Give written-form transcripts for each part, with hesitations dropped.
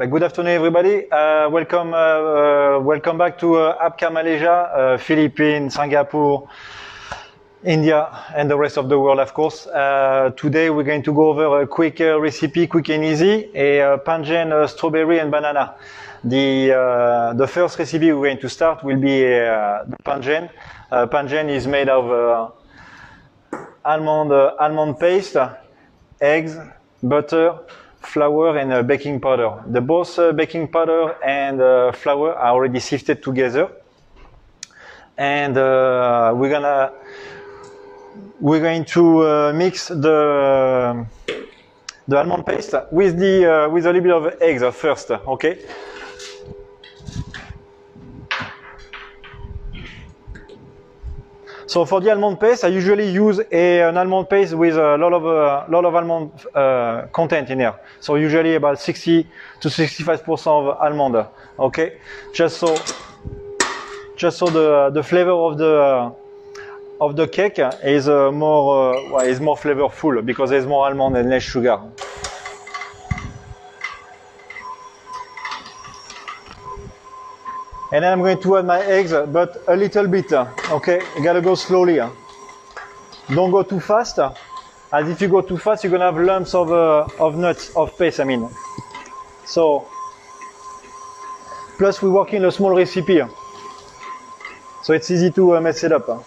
Good afternoon, everybody. Welcome back to APCA Malaysia, Philippines, Singapore, India, and the rest of the world, of course. Today we're going to go over a quick recipe, quick and easy, a pangen strawberry and banana. The first recipe we're going to start will be the pangen. Pangen is made of almond paste, eggs, butter, flour, and baking powder. Both baking powder and flour are already sifted together, and we're going to mix the almond paste with a little bit of eggs first. Okay. So for the almond paste, I usually use an almond paste with a lot of almond content in here. So usually about 60 to 65% of almond. Okay, just so the flavor of the cake is more flavorful because there's more almond and less sugar. And then I'm going to add my eggs, but a little bit, okay? You gotta go slowly. Don't go too fast, as if you go too fast, you're gonna have lumps of nuts, of paste, I mean. So, plus we're working a small recipe, so it's easy to mess it up.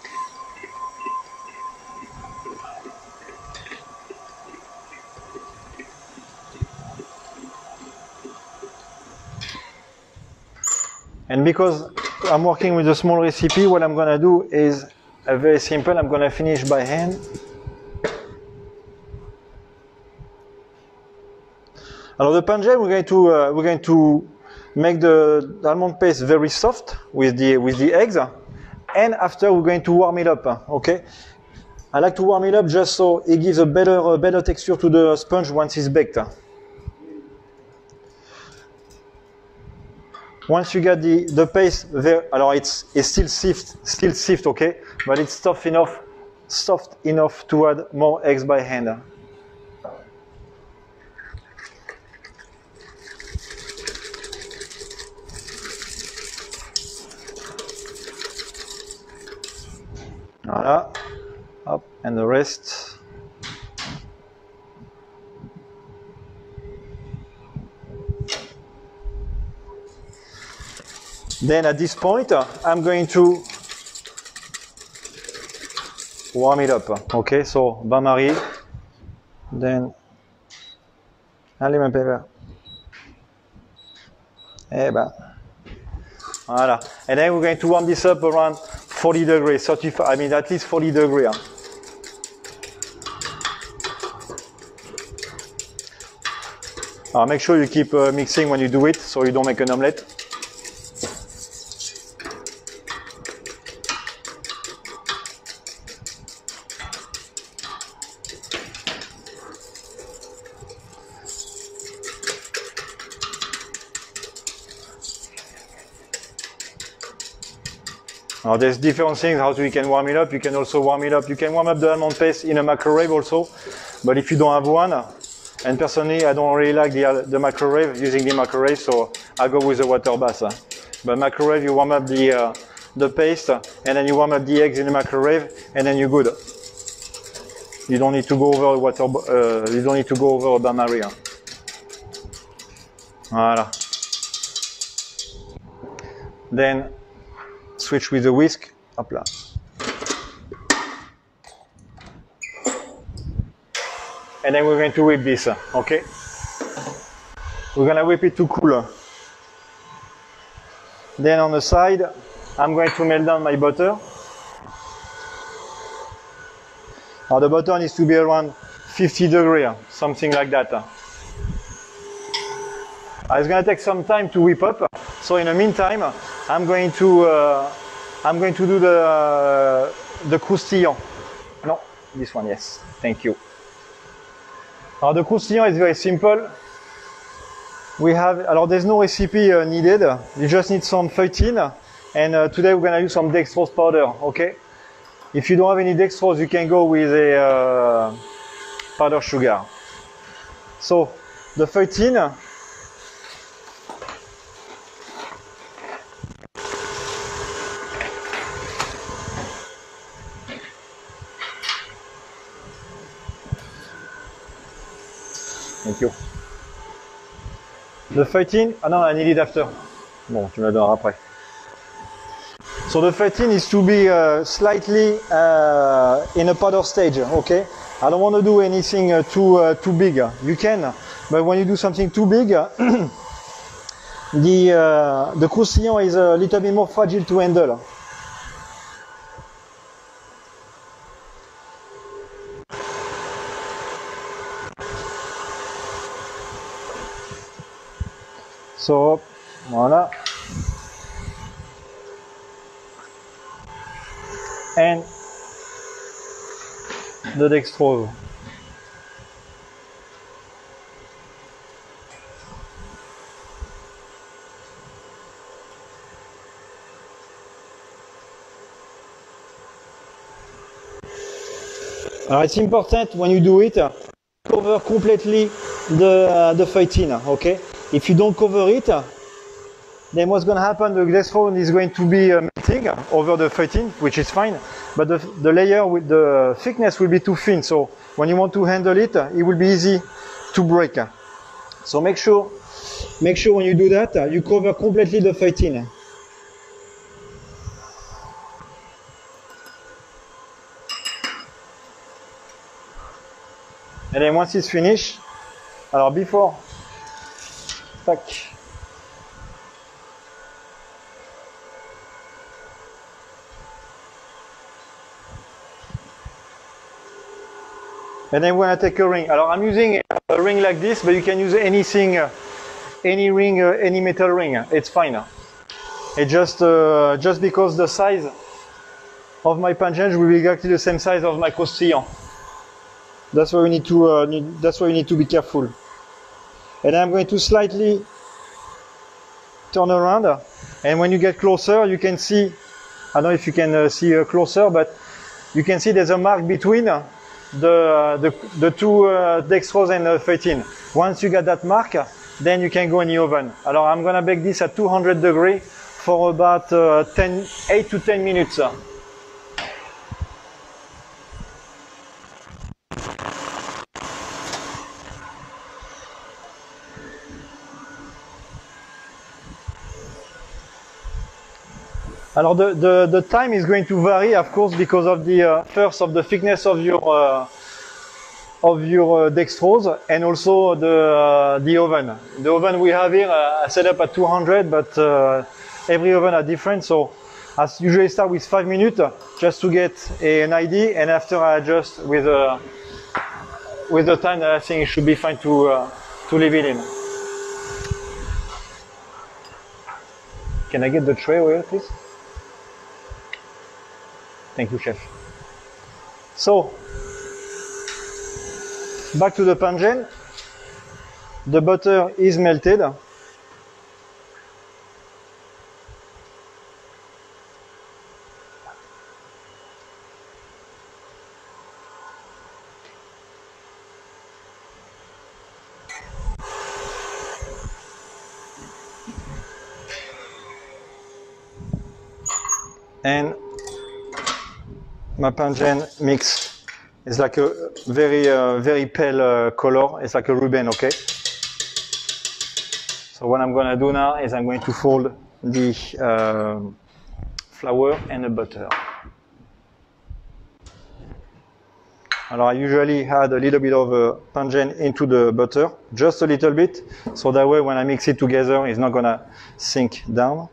And because I'm working with a small recipe, what I'm gonna do is very simple. I'm gonna finish by hand. Alors the pangen, we're going to make the almond paste very soft with the eggs, and after we're going to warm it up. Okay, I like to warm it up just so it gives a better texture to the sponge once it's baked. Once you get the paste there, alors it's still stiff, okay, but it's soft enough to add more eggs by hand. Voilà, hop, and the rest. Then at this point, I'm going to warm it up. Okay, so bain-marie, then allez mon pépère. Eh ben, voilà. And then we're going to warm this up around 40 degrees, 35. I mean at least 40 degrees. Make sure you keep mixing when you do it, so you don't make an omelette. Now there's different things how you can warm it up. You can also warm it up. You can warm up the almond paste in a microwave also. But if you don't have one, and personally I don't really like the microwave, using the microwave, so I go with the water bath. But microwave, you warm up the paste, and then you warm up the eggs in the microwave, and then you're good. You don't need to go over water. You don't need to go over bain-marie. Voilà. Then switch with the whisk. Hop là. And then we're going to whip this, okay? We're gonna whip it to cool. Then on the side, I'm going to melt down my butter. Now the butter needs to be around 50 degrees, something like that. It's gonna take some time to whip up. So in the meantime, I'm going to do the croustillant. No, this one, yes. Thank you. Now the croustillant is very simple. There's no recipe needed. You just need some feuilletine, and today we're gonna use some dextrose powder. Okay. If you don't have any dextrose, you can go with a powder sugar. So the feuilletine, Thank you. The 13, no, I need it after. Bon, tu me la donneras après. So the 13 is to be slightly in a powder stage, okay? I don't want to do anything too big. You can, but when you do something too big, the croustillant is a little bit more fragile to handle. So, voilà. And the dextrose. It's important when you do it, cover completely the phytine, okay? If you don't cover it, then what's going to happen, the dextrose is going to be melting over the phytine, which is fine, but the layer with the thickness will be too thin, so when you want to handle it, it will be easy to break. So make sure when you do that, you cover completely the phytine. And then once it's finished, alors before, tac. And then we're gonna take a ring. Alors I'm using a ring like this, but you can use anything, any ring, any metal ring. It's fine. It's just because the size of my pungent will be exactly the same size of my croustillant. That's why we need to. That's why you need to be careful. And I'm going to slightly turn around. And when you get closer, you can see. I don't know if you can see closer, but you can see there's a mark between the two dextrose and phytine. Once you get that mark, then you can go in the oven. Alors I'm gonna bake this at 200 degrees for about 8 to 10 minutes. Alors the time is going to vary, of course, because of the first of the thickness of your dextrose and also the oven. The oven we have here I set up at 200, but every oven are different. So I usually start with 5 minutes just to get an idea, and after I adjust with the time that I think it should be fine to leave it in. Can I get the tray over here, please? Thank you, chef. So, back to the pungent. The butter is melted. And my pungent mix is like a very pale color. It's like a ruben, okay? So what I'm gonna do now is I'm going to fold the flour and the butter. Alors I usually add a little bit of pungent into the butter, just a little bit, so that way when I mix it together, it's not gonna sink down.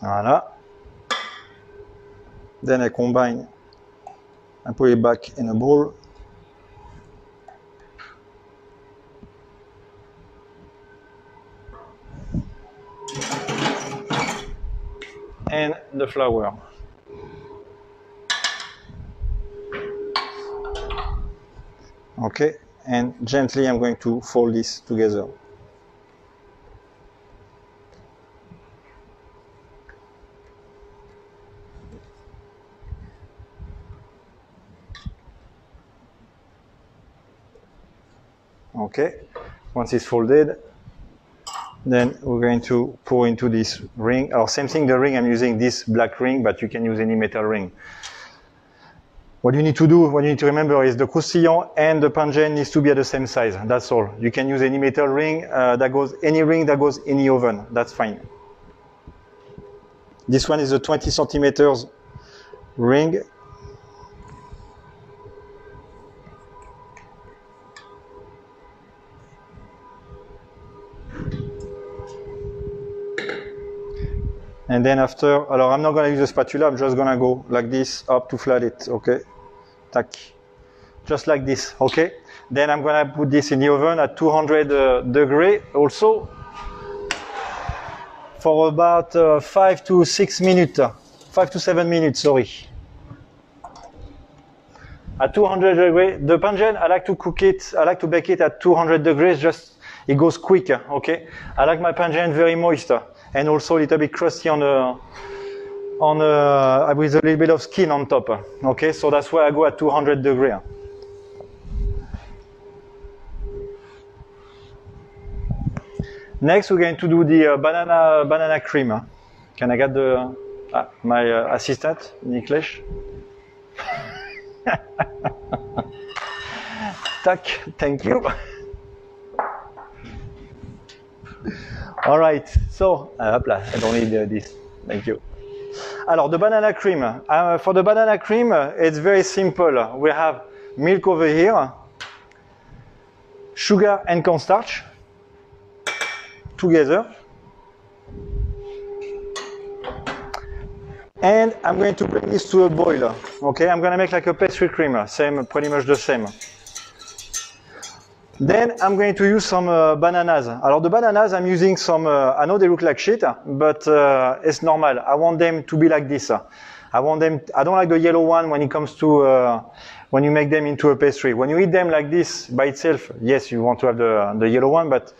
Voilà. Then I combine and put it back in a bowl. And the flour. Okay, and gently I'm going to fold this together. Okay, Once it's folded, then we're going to pour into this ring. Or same thing, the ring, I'm using this black ring, but you can use any metal ring. What you need to do, what you need to remember is the croustillant and the pangen needs to be at the same size. That's all. You can use any metal ring any ring that goes in the oven. That's fine. This one is a 20 centimeters ring. And then after, alors I'm not going to use a spatula, I'm just going to go like this up to flat it, okay? Tack. Just like this, okay? Then I'm going to put this in the oven at 200 degree also for about 5 to 6 minutes, 5 to 7 minutes, sorry. At 200 degrees, the pangen, I like to cook it, I like to bake it at 200 degrees, just, it goes quick, okay? I like my pangen very moist. And also a little bit crusty with a little bit of skin on top. Okay, so that's why I go at 200 degrees. Next, we're going to do the banana cream. Can I get my assistant, Niklesh? Tack, thank you. All right, so, hop là, I don't need this. Thank you. Alors, the banana cream. For the banana cream, it's very simple. We have milk over here, sugar and cornstarch together. And I'm going to bring this to a boil. Okay, I'm going to make like a pastry cream, pretty much the same. Then I'm going to use some bananas. Alors the bananas, I'm using some, I know they look like shit, but it's normal. I want them to be like this. I don't like the yellow one when it comes to, when you make them into a pastry. When you eat them like this by itself, yes, you want to have the yellow one, but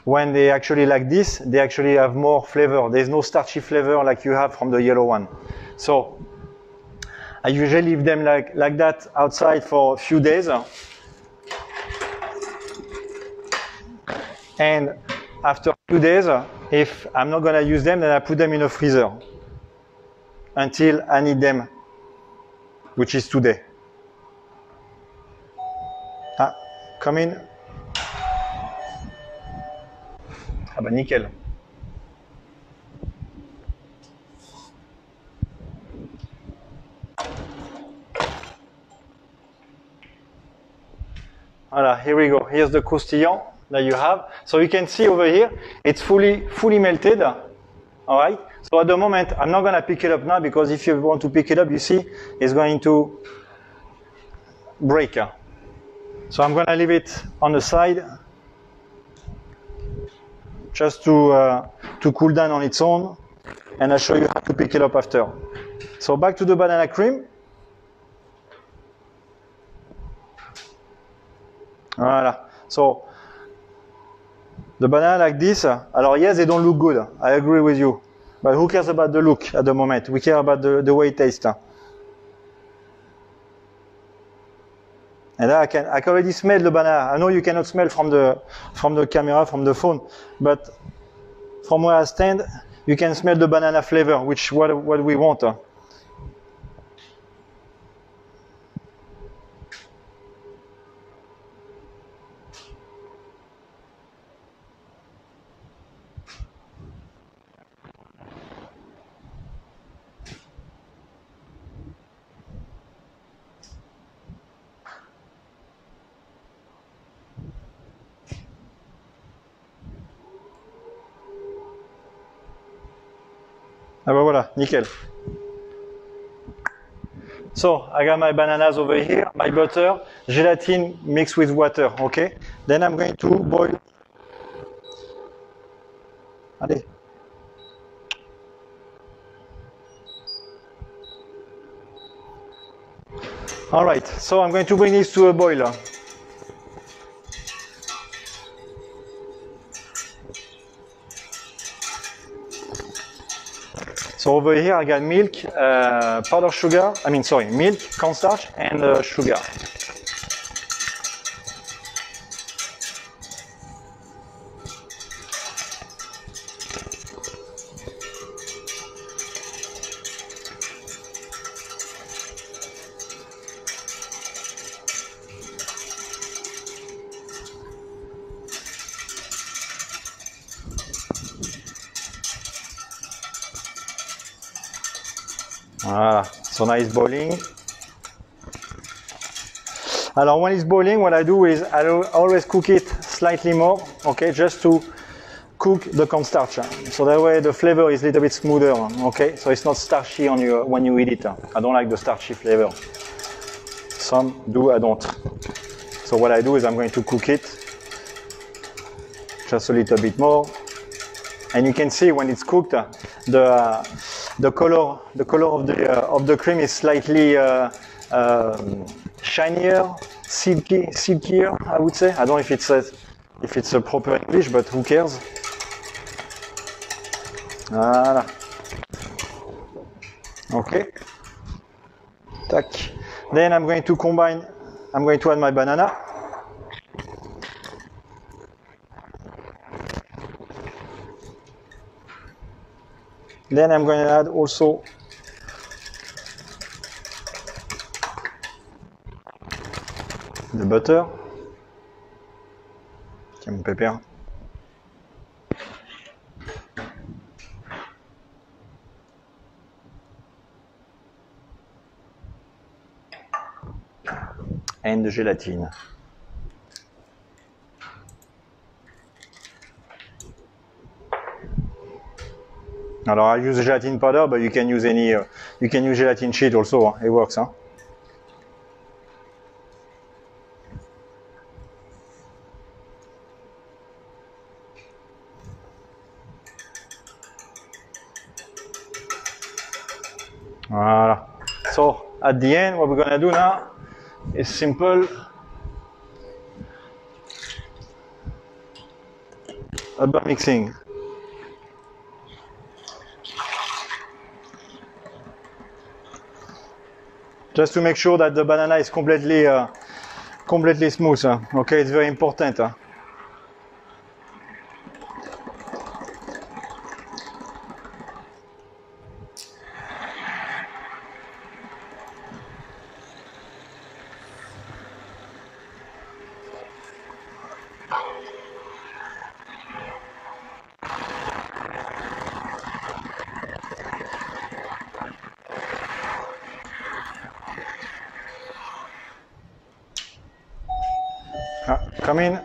when they actually like this, they actually have more flavor. There's no starchy flavor like you have from the yellow one. So I usually leave them like that outside for a few days. And after 2 days, if I'm not going to use them, then I put them in a freezer until I need them, which is today. Ah, come in. Ah bah nickel. Voilà, here we go. Here's the croustillant that you have. So you can see over here, it's fully melted. All right. So at the moment, I'm not going to pick it up now because if you want to pick it up, you see, it's going to break. So I'm going to leave it on the side just to cool down on its own, and I'll show you how to pick it up after. So back to the banana cream. Voilà. So the banana like this, alors yes, they don't look good. I agree with you. But who cares about the look at the moment? We care about the way it tastes. And I can already smell the banana. I know you cannot smell from the camera, from the phone, but from where I stand, you can smell the banana flavor, which what we want. Ah bah voilà, nickel. So I got my bananas over here, my butter, gelatin mixed with water, okay? Then I'm going to boil. Allez. All right, so I'm going to bring this to a boil. So over here I got milk, powdered sugar, milk, cornstarch, and sugar. Voilà, so now it's boiling. Alors when it's boiling, what I do is I always cook it slightly more, okay, just to cook the cornstarch. So that way the flavor is a little bit smoother, okay, so it's not starchy on you when you eat it. I don't like the starchy flavor. Some do, I don't. So what I do is I'm going to cook it just a little bit more. And you can see when it's cooked, the color of the cream is slightly shinier, silkier, I would say. I don't know if it's a proper English, but who cares? Voilà. Okay. Tac. Then I'm going to add my banana. Then I'm going to add also the butter. Tiens mon pépère. And the gelatine. Alors I use gelatin powder, but you can use you can use gelatin sheet also. It works, huh? Voilà. So at the end, what we're gonna do now is simple. About mixing. Just to make sure that the banana is completely smooth. Okay, it's very important. Come in.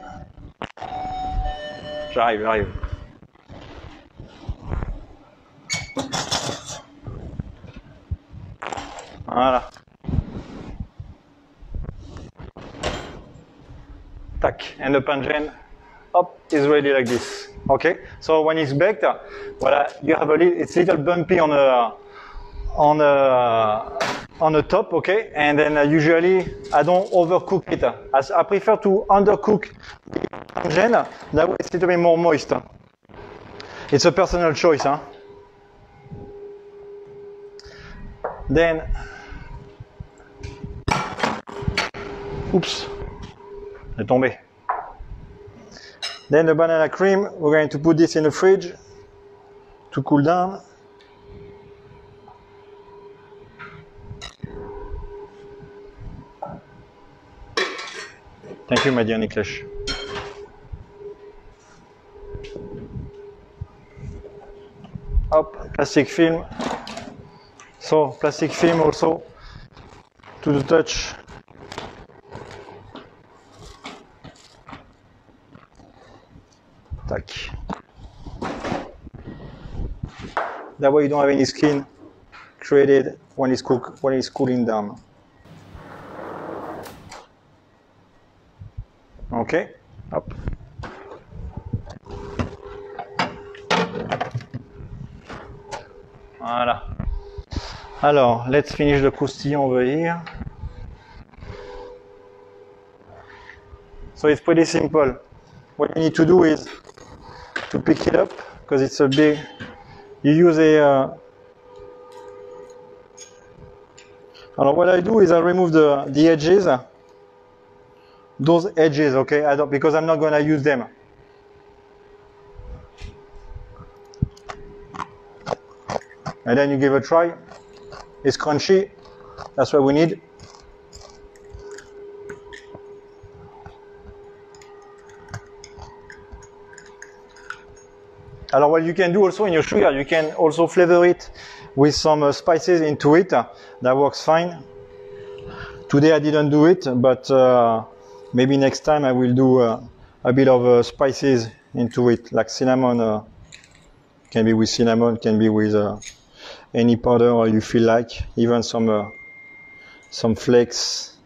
J'arrive. Voilà. Tac. And the pangen up is ready like this. Okay. So when it's baked, voilà, you have it's a little bumpy on the top, okay, and then usually I don't overcook it. As I prefer to undercook the pangen, that way it's a little bit more moist. It's a personal choice, huh? Then, oops, c'est tombé. Then the banana cream, we're going to put this in the fridge to cool down. Thank you, my dear Niklesh. Hop, plastic film. So, plastic film also to the touch. Tac. That way you don't have any skin created when it's cooling down. Okay, hop. Voilà. Alors, let's finish the croustillant over here. So it's pretty simple. What you need to do is to pick it up because it's a big. You use a. What I do is I remove the edges. Those edges, okay, because I'm not gonna use them. And then you give it a try. It's crunchy. That's what we need. What you can do also in your sugar, you can also flavor it with some spices into it. That works fine. Today I didn't do it, but maybe next time I will do a bit of spices into it, like cinnamon. Can be with cinnamon, can be with any powder you feel like, even some flakes.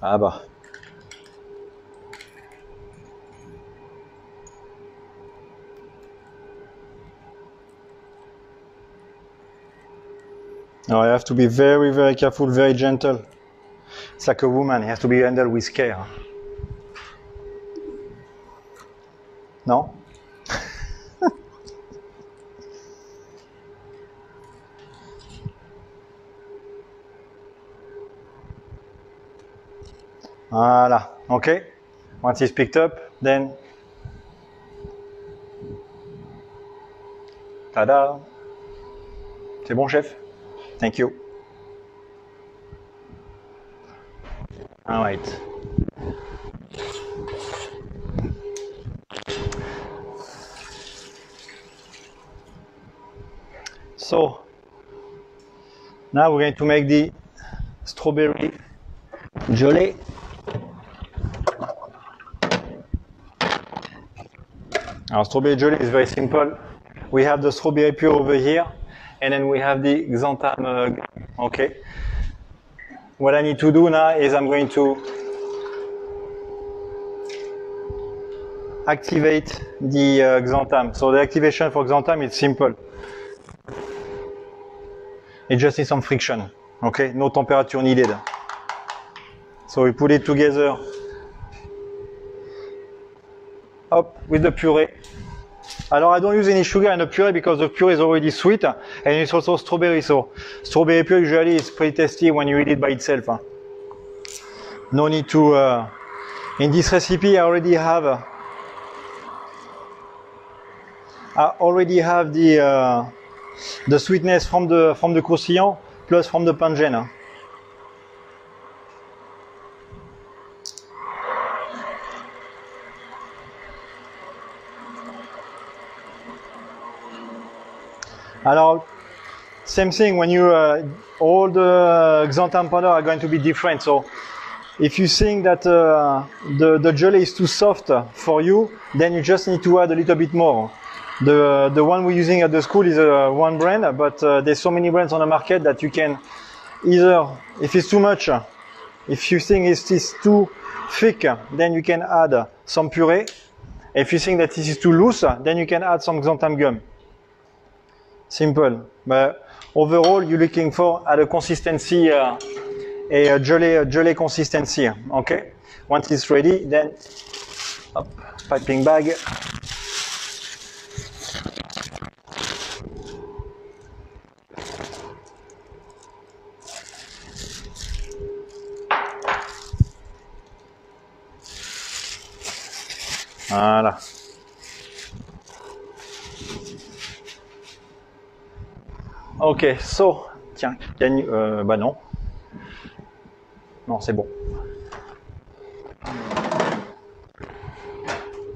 Ah bah. Now I have to be very, very careful, very gentle. It's like a woman, it has to be handled with care. No? Voilà, okay. Once it's picked up, then tada! C'est bon, chef? Thank you. All right. So now we're going to make the strawberry gelée. Our strawberry gelée is very simple. We have the strawberry pure over here, and then we have the xanthan. Okay. What I need to do now is I'm going to activate the xanthan. So the activation for xanthan is simple. It just needs some friction. Okay, no temperature needed. So we put it together up with the puree. Alors I don't use any sugar in the puree because the puree is already sweet and it's also strawberry. So strawberry puree usually is pretty tasty when you eat it by itself. No need to. In this recipe, I already have the sweetness from the croustillant plus from the pain de Gênes. Alors, same thing when you all the xanthan powder are going to be different. So, if you think that the jelly is too soft for you, then you just need to add a little bit more. The one we're using at the school is one brand, but there's so many brands on the market that you can either, if it's too much, if you think it's too thick, then you can add some puree. If you think that this is too loose, then you can add some xanthan gum. Simple. But overall, you're looking for at a consistency, a jelly consistency. Okay. Once it's ready, then up, piping bag. Voilà. Ok, so, tiens, bah non. Non, c'est bon.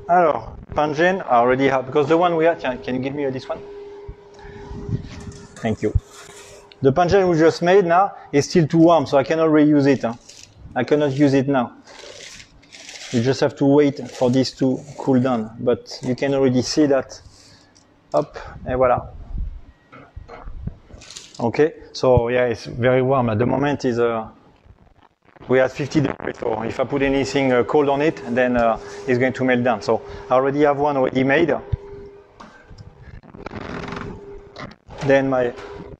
Alors, pain de Gênes, I already have, because the one we have, can you give me this one? Thank you. The pain de Gênes we just made now is still too warm, so I cannot reuse it. I cannot use it now. You just have to wait for this to cool down, but you can already see that. Hop, et voilà. Okay, so yeah, it's very warm. At the moment is we are 50 degrees, so if I put anything cold on it, then it's going to melt down. So I already have one already made. Then my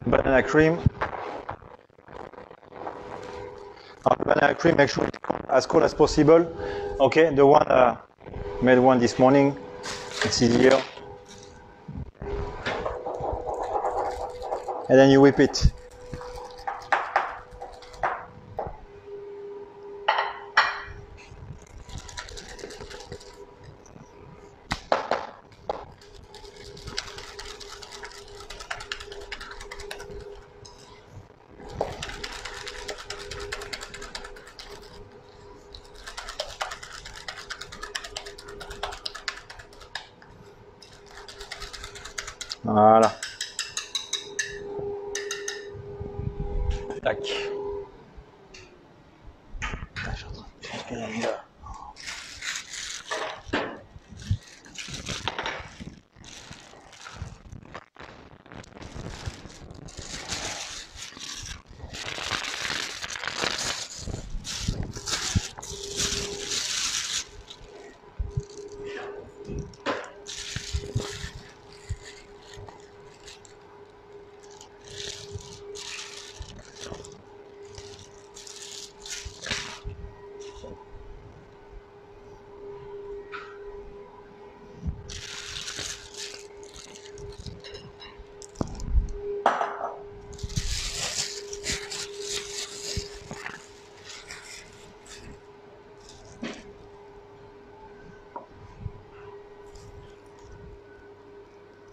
banana cream. Banana cream, make sure it's as cold as possible. Okay, the one made one this morning. It's easier. And then you whip it. Voilà. Tac. Là, je suis en train de transpirer là.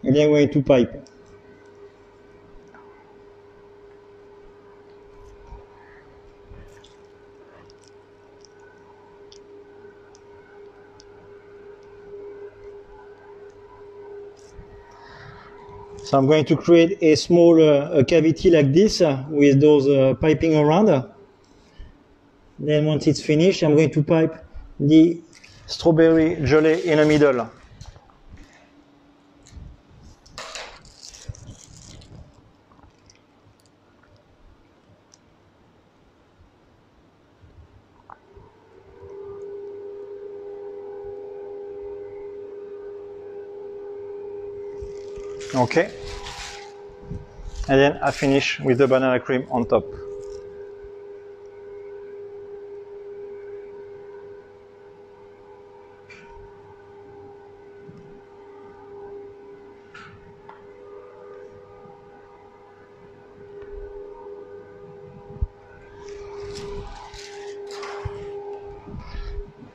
And then we're going to pipe. So I'm going to create a small cavity like this with those piping around. Then once it's finished, I'm going to pipe the strawberry jelly in the middle. Okay. And then I finish with the banana cream on top.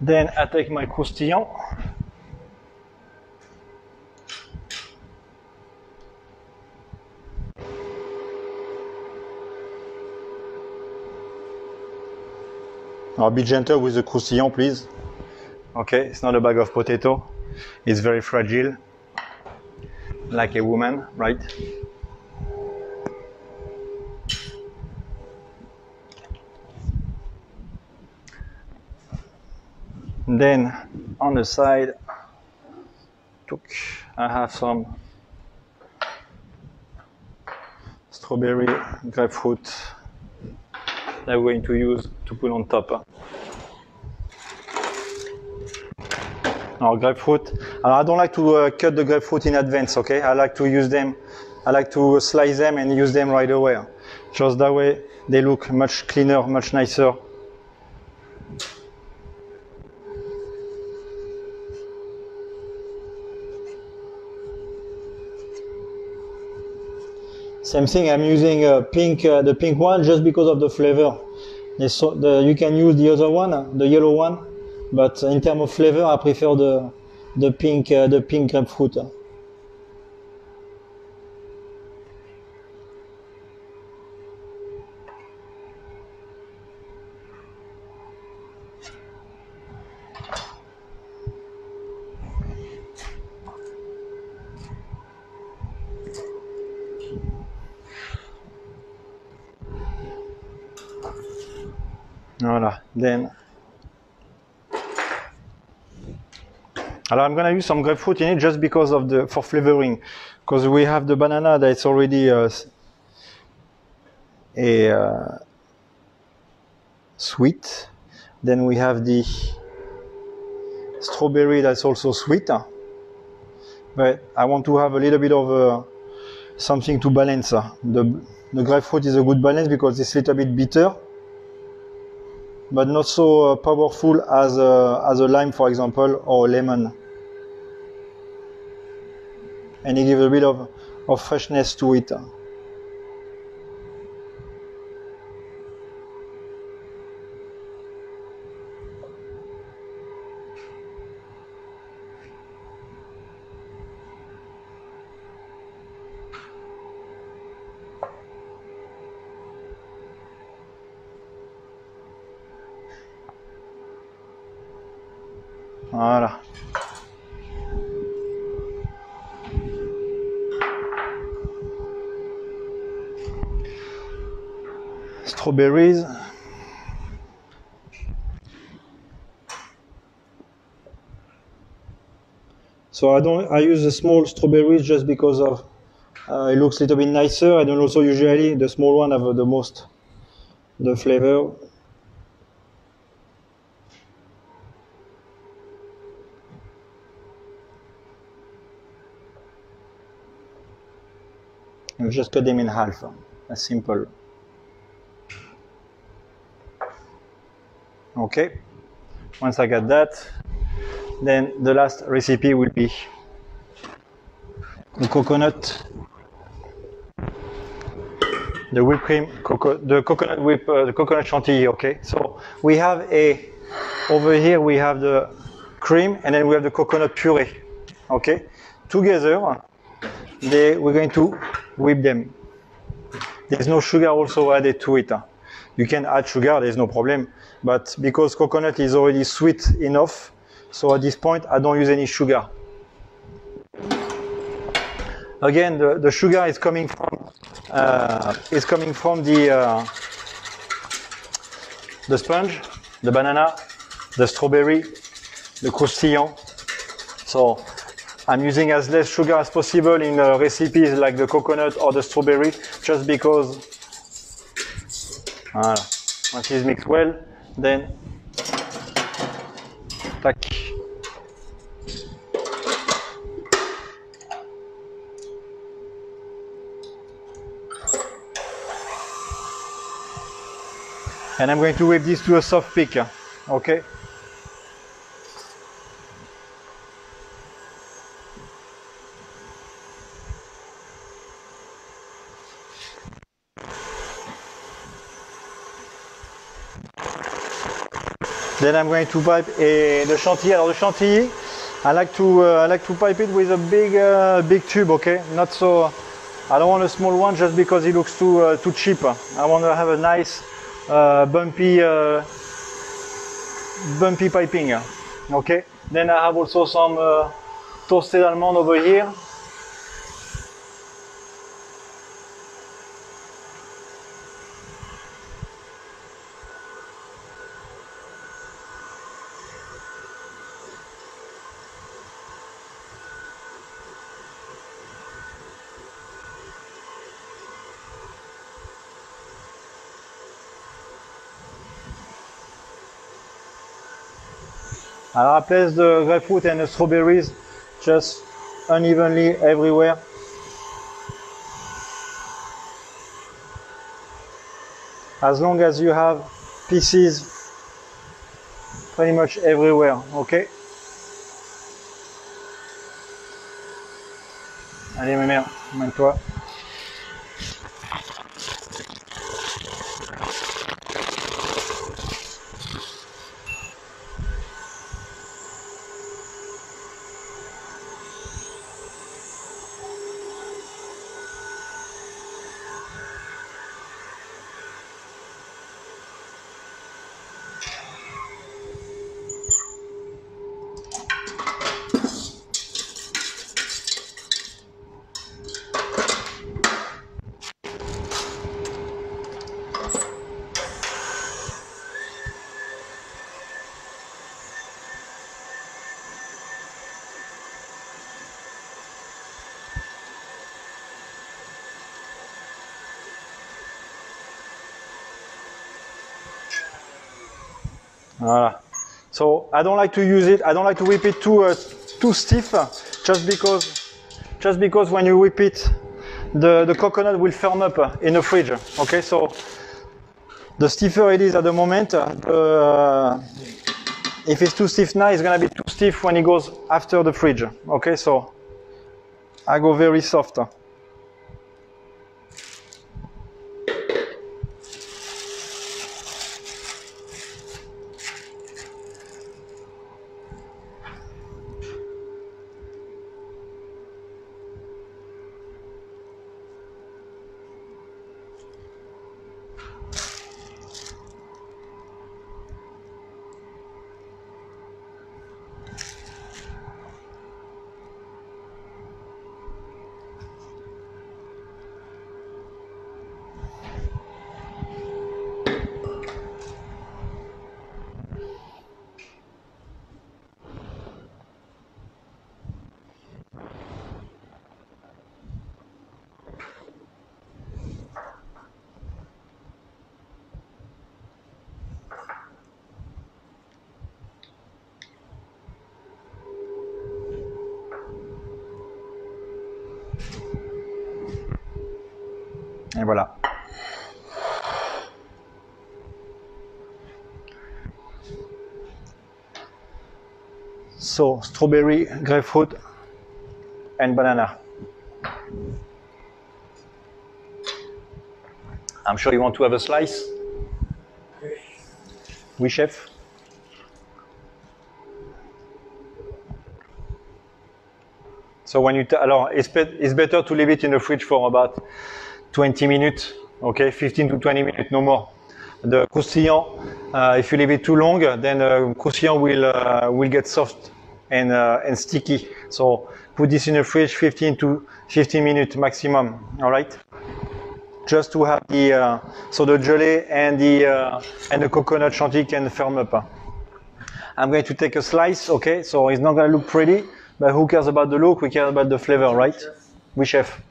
Then I take my croustillant. Now be gentle with the croustillant, please. Okay, it's not a bag of potato. It's very fragile, like a woman, right? Then on the side, I have some strawberry, grapefruit that we're going to use to put on top. Now grapefruit, I don't like to cut the grapefruit in advance, okay? I like to use them, I like to slice them and use them right away. Just that way they look much cleaner, much nicer. Same thing, I'm using the pink one just because of the flavor. You can use the other one, the yellow one, but in terms of flavor, I prefer the pink grapefruit. Voilà, then. I'm going to use some grapefruit in it just because of for flavoring, because we have the banana that's already sweet. Then we have the strawberry that's also sweet, but I want to have a little bit of something to balance. The grapefruit is a good balance because it's a little bit bitter, but not so powerful as a lime, for example, or lemon. And it gives a bit of freshness to it. Voilà. strawberries. So I use the small strawberries just because of it looks a little bit nicer, and then also usually the small one have the most the flavor. You just cut them in half. That's simple. Okay. Once I got that, then the last recipe will be the coconut, the whipped cream, the coconut whip, the coconut chantilly. Okay. So we have over here we have the cream, and then we have the coconut puree. Okay. Together, we're going to whip them. There's no sugar also added to it. You can add sugar, there's no problem. But because coconut is already sweet enough, so at this point I don't use any sugar. Again, the sugar is coming from the sponge, the banana, the strawberry, the croustillant. So I'm using as less sugar as possible in recipes like the coconut or the strawberry, just because once it's mixed well, then tac. And I'm going to whip this to a soft peak, okay? Then I'm going to pipe the chantilly. Alors the chantilly, I like to pipe it with a big tube, okay? Not so. I don't want a small one just because it looks too cheap. I want to have a nice bumpy piping, okay? Then I have also some toasted almond over here. Alors I place the grapefruit and the strawberries just unevenly everywhere. As long as you have pieces pretty much everywhere, okay? Allez ma mère, mets-toi. Voilà. So I don't like to use it. I don't like to whip it too stiff, just because when you whip it, the coconut will firm up in the fridge. Okay, so the stiffer it is at the moment, if it's too stiff now, it's gonna be too stiff when it goes after the fridge. Okay, so I go very soft. Et voilà. So, strawberry, grapefruit, and banana. I'm sure you want to have a slice. Oui, chef. So when you, alors, it's better to leave it in the fridge for about 20 minutes, okay, 15 to 20 minutes, no more. The croustillant, if you leave it too long, then croustillant will get soft and sticky. So put this in the fridge 15 to 15 minutes maximum, all right? Just to have the so the gelée and the coconut chantilly can firm up. I'm going to take a slice, okay? So it's not going to look pretty, but who cares about the look? We care about the flavor, right? Oui, chef.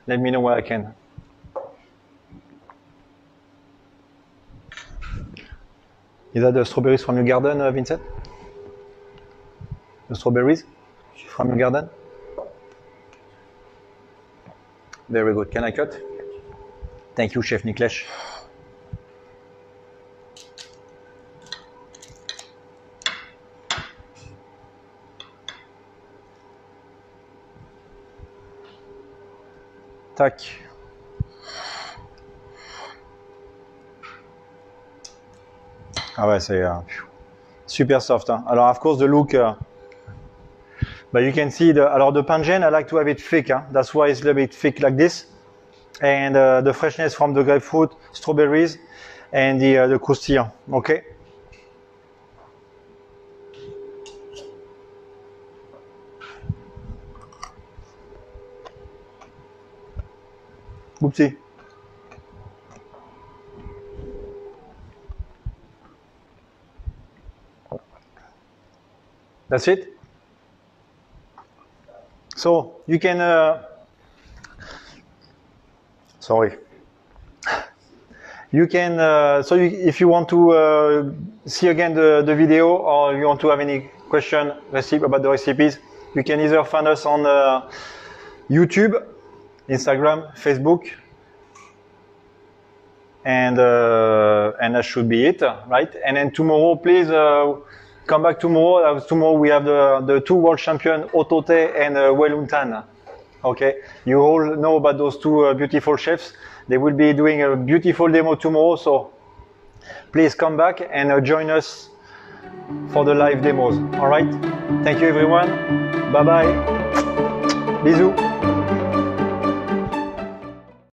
Let me know where I can. Is that the strawberries from your garden, Vincent? The strawberries from your garden? Very good. Can I cut? Thank you, Chef Niklesh. Tac. Ah ouais, c'est super soft. Hein. Alors, of course, the look, but you can see the pungent, I like to have it thick. Hein? That's why it's a little bit thick like this. And the freshness from the grapefruit, strawberries, and the croustillant. Okay. Oopsie. That's it. So you can, sorry. You can, if you want to see again the video, or you want to have any question about the recipes, you can either find us on YouTube, Instagram, Facebook, and that should be it, right? And then tomorrow, please come back tomorrow. Tomorrow we have the two world champions, Otote and Weluntan. Okay, you all know about those two beautiful chefs. They will be doing a beautiful demo tomorrow, so please come back and join us for the live demos. All right, thank you everyone. Bye bye. Bisous.